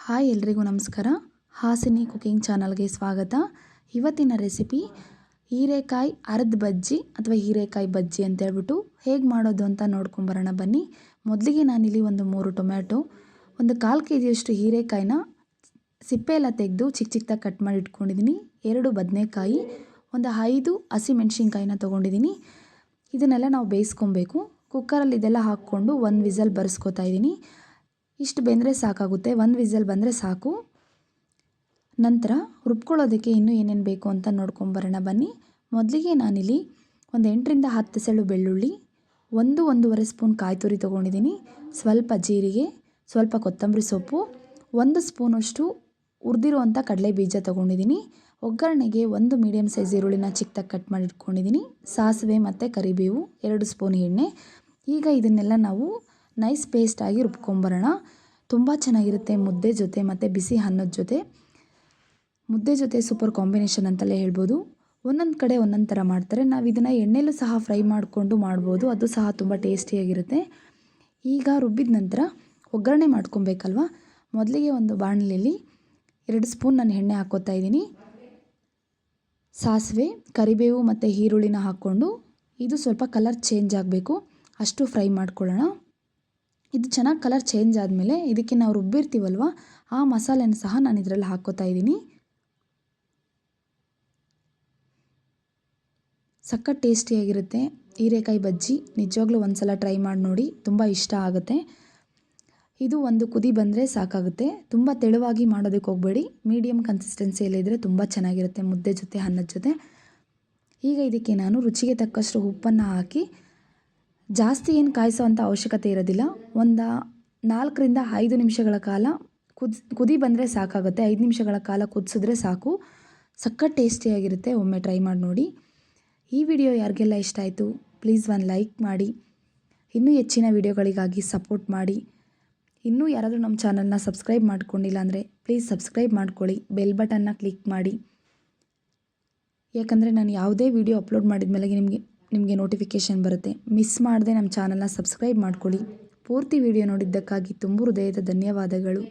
Hi ಎಲ್ರಿಗೂ ನಮಸ್ಕಾರ. Hasini cooking ಚಾನಲ್ಗೆ ಸ್ವಾಗತ. ಇವತ್ತಿನ ರೆಸಿಪಿ ಹೀರೆಕಾಯಿ ಅರ್ಧ ಬಜ್ಜಿ ಅಥವಾ ಹೀರೆಕಾಯಿ ಬಜ್ಜಿ ಅಂತ ಹೇಳ್ಬಿಟ್ಟು ಹೇಗೆ ಮಾಡೋದು ಅಂತ ನೋಡ್ಕೊಂಬರೋಣ ಬನ್ನಿ. ಮೊದಲಿಗೆ ನಾನಿಲ್ಲಿ ಒಂದು 3 ಟೊಮ್ಯಾಟೊ, ಒಂದು 1/4 kg ಹೀರೆಕಾಯಿನ ಸಿಪ್ಪೆ ಎಲ್ಲ ತೆಗೆದು ಚಿಕ್ಕ ಚಿಕ್ಕದಾಗಿ ಕಟ್ ಮಾಡಿ ಇಟ್ಕೊಂಡಿದ್ದೀನಿ. 2 ಬದನೆಕಾಯಿ, ಒಂದು 5 ಹಸಿಮೆಣಸಿನ್ಕಾಯಿನ ತೊಗೊಂಡಿದ್ದೀನಿ. ಇದನ್ನೆಲ್ಲ ನಾವು ಬೇಯಿಸ್ಕೊಬೇಕು. ಕುಕ್ಕರಲ್ಲಿ ಇದೆಲ್ಲ ಹಾಕ್ಕೊಂಡು 1 ವಿಸಲ್ ಬರ್ಸ್ಕೊತಾ ಇದ್ದೀನಿ. ಇಷ್ಟು ಬೆಂದರೆ ಸಾಕಾಗುತ್ತೆ, 1 ವಿಸಲ್ ಬಂದರೆ ಸಾಕು. ನಂತರ ರುಬ್ಕೊಳ್ಳೋದಕ್ಕೆ ಇನ್ನೂ ಏನೇನು ಬೇಕು ಅಂತ ನೋಡ್ಕೊಂಬರೋಣ ಬನ್ನಿ. ಮೊದಲಿಗೆ ನಾನಿಲ್ಲಿ ಒಂದು 8ರಿಂದ 10 ಎಸಳು ಬೆಳ್ಳುಳ್ಳಿ, 1-1.5 ಸ್ಪೂನ್ ಕಾಯಿ ತುರಿ ತೊಗೊಂಡಿದ್ದೀನಿ, ಸ್ವಲ್ಪ ಜೀರಿಗೆ, ಸ್ವಲ್ಪ ಕೊತ್ತಂಬರಿ ಸೊಪ್ಪು, 1 ಸ್ಪೂನಷ್ಟು ಹುರಿದಿರುವಂಥ ಕಡಲೆ ಬೀಜ ತೊಗೊಂಡಿದ್ದೀನಿ. ಒಗ್ಗರಣೆಗೆ 1 ಮೀಡಿಯಮ್ ಸೈಜ್ ಈರುಳ್ಳಿನ ಚಿಕ್ಕದಾಗಿ ಕಟ್ ಮಾಡಿ ಇಟ್ಕೊಂಡಿದ್ದೀನಿ, ಸಾಸಿವೆ ಮತ್ತು ಕರಿಬೇವು, 2 ಸ್ಪೂನ್ ಎಣ್ಣೆ. ಈಗ ಇದನ್ನೆಲ್ಲ ನಾವು ನೈಸ್ ಪೇಸ್ಟಾಗಿ ರುಬ್ಕೊಂಬರೋಣ. ತುಂಬ ಚೆನ್ನಾಗಿರುತ್ತೆ ಮುದ್ದೆ ಜೊತೆ ಮತ್ತು ಬಿಸಿ ಅನ್ನದ ಜೊತೆ. ಮುದ್ದೆ ಜೊತೆ ಸೂಪರ್ ಕಾಂಬಿನೇಷನ್ ಅಂತಲೇ ಹೇಳ್ಬೋದು. ಒಂದೊಂದು ಕಡೆ ಒಂದೊಂದು ಥರ ಮಾಡ್ತಾರೆ. ನಾವು ಇದನ್ನು ಎಣ್ಣೆಲೂ ಸಹ ಫ್ರೈ ಮಾಡಿಕೊಂಡು ಮಾಡ್ಬೋದು, ಅದು ಸಹ ತುಂಬ ಟೇಸ್ಟಿಯಾಗಿರುತ್ತೆ. ಈಗ ರುಬ್ಬಿದ ನಂತರ ಒಗ್ಗರಣೆ ಮಾಡ್ಕೊಬೇಕಲ್ವ. ಮೊದಲಿಗೆ ಒಂದು ಬಾಣಲೆಯಲ್ಲಿ 2 ಸ್ಪೂನ್ ನಾನು ಎಣ್ಣೆ ಹಾಕ್ಕೋತಾ ಇದ್ದೀನಿ. ಸಾಸಿವೆ, ಕರಿಬೇವು ಮತ್ತು ಈರುಳ್ಳಿನ ಹಾಕ್ಕೊಂಡು ಇದು ಸ್ವಲ್ಪ ಕಲರ್ ಚೇಂಜ್ ಆಗಬೇಕು, ಅಷ್ಟು ಫ್ರೈ ಮಾಡ್ಕೊಳ್ಳೋಣ. ಇದು ಚೆನ್ನಾಗಿ ಕಲರ್ ಚೇಂಜ್ ಆದಮೇಲೆ ಇದಕ್ಕೆ ನಾವು ರುಬ್ಬಿರ್ತೀವಲ್ವ, ಆ ಮಸಾಲೆನ ಸಹ ನಾನು ಇದರಲ್ಲಿ ಹಾಕ್ಕೋತಾ ಇದ್ದೀನಿ. ಸಖತ್ ಟೇಸ್ಟಿಯಾಗಿರುತ್ತೆ ಹೀರೆಕಾಯಿ ಬಜ್ಜಿ. ನಿಜವಾಗ್ಲೂ ಒಂದು ಸಲ ಟ್ರೈ ಮಾಡಿ ನೋಡಿ, ತುಂಬ ಇಷ್ಟ ಆಗುತ್ತೆ. ಇದು ಒಂದು ಕುದಿ ಬಂದರೆ ಸಾಕಾಗುತ್ತೆ. ತುಂಬ ತೆಳುವಾಗಿ ಮಾಡೋದಕ್ಕೆ ಹೋಗಬೇಡಿ, ಮೀಡಿಯಮ್ ಕನ್ಸಿಸ್ಟೆನ್ಸಿಯಲ್ಲಿದ್ದರೆ ತುಂಬ ಚೆನ್ನಾಗಿರುತ್ತೆ ಮುದ್ದೆ ಜೊತೆ ಅನ್ನದ ಜೊತೆ. ಈಗ ಇದಕ್ಕೆ ನಾನು ರುಚಿಗೆ ತಕ್ಕಷ್ಟು ಉಪ್ಪನ್ನು ಹಾಕಿ, ಜಾಸ್ತಿ ಏನು ಕಾಯಿಸೋವಂಥ ಅವಶ್ಯಕತೆ ಇರೋದಿಲ್ಲ. ಒಂದು 4ರಿಂದ 5 ನಿಮಿಷಗಳ ಕಾಲ ಕುದಿ ಬಂದರೆ ಸಾಕಾಗುತ್ತೆ. 5 ನಿಮಿಷಗಳ ಕಾಲ ಕುದಿಸಿದ್ರೆ ಸಾಕು. ಸಖತ್ ಟೇಸ್ಟಿಯಾಗಿರುತ್ತೆ. ಒಮ್ಮೆ ಟ್ರೈ ಮಾಡಿ ನೋಡಿ. ಈ ವಿಡಿಯೋ ಯಾರಿಗೆಲ್ಲ ಇಷ್ಟ ಆಯಿತು ಪ್ಲೀಸ್ ಒಂದು ಲೈಕ್ ಮಾಡಿ. ಇನ್ನೂ ಹೆಚ್ಚಿನ ವಿಡಿಯೋಗಳಿಗಾಗಿ ಸಪೋರ್ಟ್ ಮಾಡಿ. ಇನ್ನೂ ಯಾರಾದರೂ ನಮ್ಮ ಚಾನಲ್ನ ಸಬ್ಸ್ಕ್ರೈಬ್ ಮಾಡ್ಕೊಂಡಿಲ್ಲ ಅಂದರೆ ಪ್ಲೀಸ್ ಸಬ್ಸ್ಕ್ರೈಬ್ ಮಾಡ್ಕೊಳ್ಳಿ, ಬೆಲ್ ಬಟನ್ನ ಕ್ಲಿಕ್ ಮಾಡಿ. ಯಾಕಂದರೆ ನಾನು ಯಾವುದೇ ವಿಡಿಯೋ ಅಪ್ಲೋಡ್ ಮಾಡಿದ ಮೇಲೆ ನಿಮಗೆ ನೋಟಿಫಿಕೇಷನ್ ಬರುತ್ತೆ. ಮಿಸ್ ಮಾಡದೆ ನಮ್ಮ ಚಾನಲ್ನ ಸಬ್ಸ್ಕ್ರೈಬ್ ಮಾಡ್ಕೊಳ್ಳಿ. ಪೂರ್ತಿ ವಿಡಿಯೋ ನೋಡಿದ್ದಕ್ಕಾಗಿ ತುಂಬ ಹೃದಯದ ಧನ್ಯವಾದಗಳು.